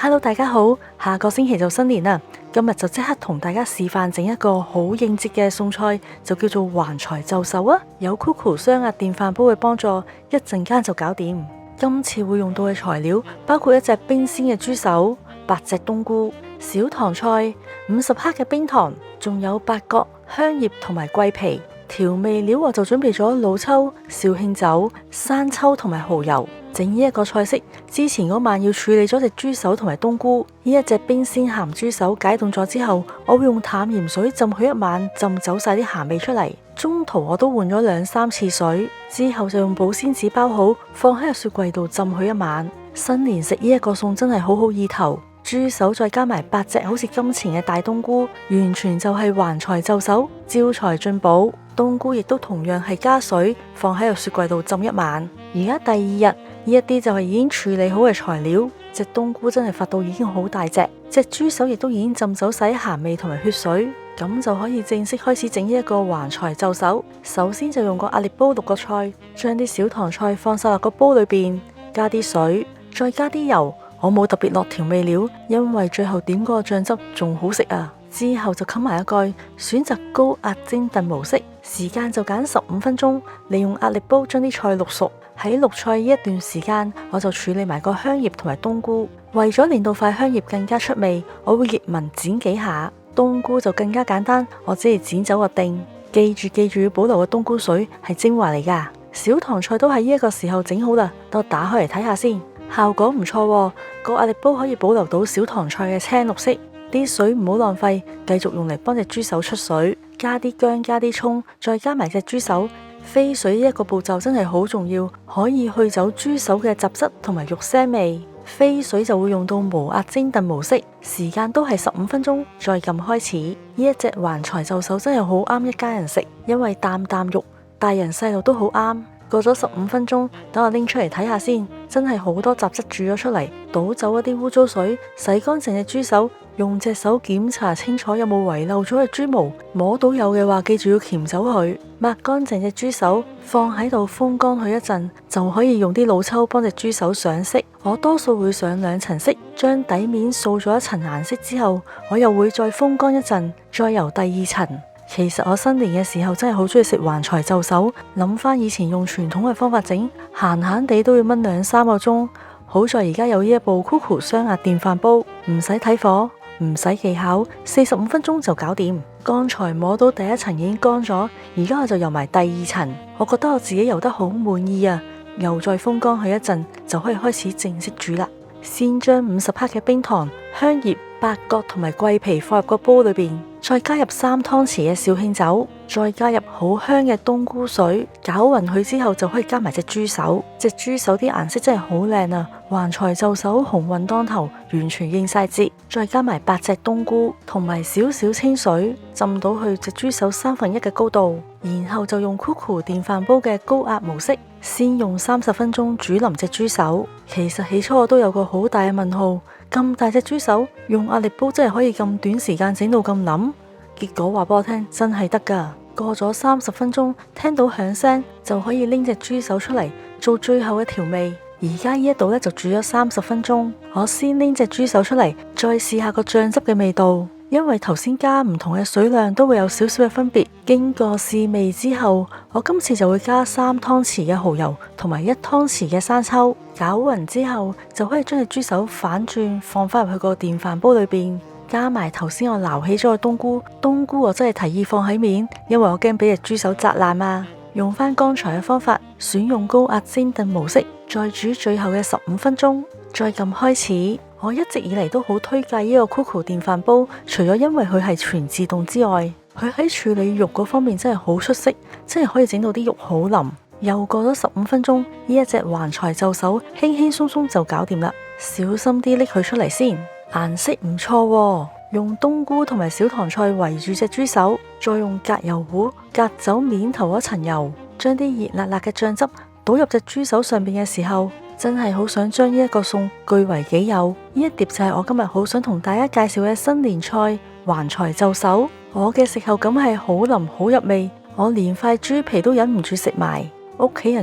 Hello， 大家好，下個星期就新年啦，今日就即刻同大家示範整一個好應節嘅餸菜，就叫做橫財就手啊！有 Coco 雙壓電飯煲嘅幫助，一陣間就搞掂。今次會用到嘅材料包括一隻冰鮮嘅豬手、8隻冬菇、小棠菜、50克嘅冰糖，仲有八角、香葉同埋桂皮。調味料我就準備咗老抽、紹興酒、生抽同埋蠔油。整呢一個菜式之前嗰晚要處理咗隻豬手同埋冬菇。呢一隻冰鮮鹹豬手解凍咗之後，我會用淡鹽水浸佢一晚，浸走晒啲鹹味出嚟。中途我都換咗2-3次水，之後就用保鮮紙包好，放喺雪櫃度浸佢一晚。新年食呢一個餸真係好好意頭，豬手再加埋8隻好似金錢嘅大冬菇，完全就係橫財就手，招財進寶。冬菇亦都同樣係加水放喺雪櫃度浸一晚。而家第二日，呢一啲就係已經處理好嘅材料。隻冬菇真係發到已經好大隻，隻豬手亦都已經浸走晒鹹味同埋血水，咁就可以正式開始整呢一個橫財就手。首先就用個壓力煲渌個菜，將啲小棠菜放晒落個煲裏邊，加啲水，再加啲油。我冇特別落調味料，因為最後點嗰個醬汁仲好食啊。之後就冚埋一蓋，選擇高壓蒸燉模式，時間就揀15分鐘，利用壓力煲將啲菜渌熟。喺渌菜呢一段時間，我就處理埋個香葉同埋冬菇。為咗令到塊香葉更加出味，我會逆紋剪幾下。冬菇就更加簡單，我只係剪走個丁。記住要保留個冬菇水係精華嚟㗎。小棠菜都喺呢一個時候整好啦，等我打開嚟睇下先。效果唔錯喎，個壓力煲可以保留到小棠菜嘅青綠色。啲水唔好浪費，繼續用嚟幫隻豬手出水。加啲薑，加啲蔥，再加埋隻豬手。飛水呢一個步驟真係好重要，可以去走豬手嘅雜質同埋肉腥味。飛水就會用到無壓蒸燉模式，時間都係15分鐘，再撳開始。呢一隻橫財就手真係好啱一家人食，因為啖肉，大人細路都好啱。過咗15分鐘，等我拎出嚟睇下先，真係好多雜質煮咗出嚟。倒走一啲污糟水，洗乾淨隻豬手，用隻手檢查清楚有冇遺漏咗嘅豬毛，摸到有嘅話，記住要鉗走佢。抹乾淨隻豬手，放喺度風乾佢一陣，就可以用啲老抽幫隻豬手上色。我多數會上2層色，將底面掃咗一層顏色之後，我又會再風乾一陣，再油第2層。其實我新年嘅時候真係好中意食橫財就手，諗翻以前用傳統嘅方法整，閒閒地都要燜2-3個鐘。好在而家有呢一部 Coco 雙壓電飯煲，唔使睇火，唔使技巧，45分鐘就搞掂。剛才摸到第1層已經乾咗，而家我就油埋第2層。我覺得我自己油得好滿意啊，又再風乾佢一陣，就可以開始正式煮啦。先將50克嘅冰糖、香葉、八角同埋桂皮放入個煲裏邊，再加入3湯匙嘅紹興酒，再加入好香嘅冬菇水，攪勻佢之後就可以加埋隻豬手。隻豬手啲顏色真係好靚啊，橫財就手鴻運當頭，完全應晒節。再加埋8隻冬菇同埋少少清水，浸到去隻豬手1/3嘅高度，然後就用 Coco 電飯煲嘅高壓模式，先用30分鐘煮腍隻豬手。其實起初我都有個好大嘅問號，咁大隻豬手用壓力煲真係可以咁短時間整到咁腍？結果話俾我聽，真係得㗎。過咗30分鐘，聽到響聲就可以拎隻豬手出嚟做最後嘅調味。而家呢一度咧就煮咗30分鐘，我先拎隻豬手出嚟，再試下個醬汁嘅味道。因為頭先加唔同嘅水量都會有少少嘅分別，經過試味之後，我今次就會加3湯匙嘅蠔油同埋1湯匙嘅生抽，攪勻之後就可以將隻豬手反轉放翻入去個電飯煲裏邊，加埋頭先我撈起咗嘅冬菇我真係提議放喺面，因為我驚俾隻豬手砸爛啊。用翻剛才嘅方法，選用高壓蒸燉模式，再煮最後嘅15分鐘，再撳開始。我一直以嚟都好推介呢個 Coco 電飯煲，除咗因為佢係全自動之外，佢喺處理肉嗰方面真係好出色，真係可以整到啲肉好腍。又過咗15分鐘，呢一隻橫財就手輕輕鬆鬆就搞掂啦。小心啲拎佢出嚟先，顏色唔錯喎。用冬菇同埋小棠菜圍住隻豬手，再用隔油壺隔走面頭嗰層油，將啲熱辣辣嘅醬汁倒入隻豬手上邊嘅時候，真係好想將呢一個餸據為己有。呢一碟就係我今日好想同大家介紹嘅新年菜橫財就手。我嘅食後感係好腍好入味，我連塊豬皮都忍唔住食埋。屋企人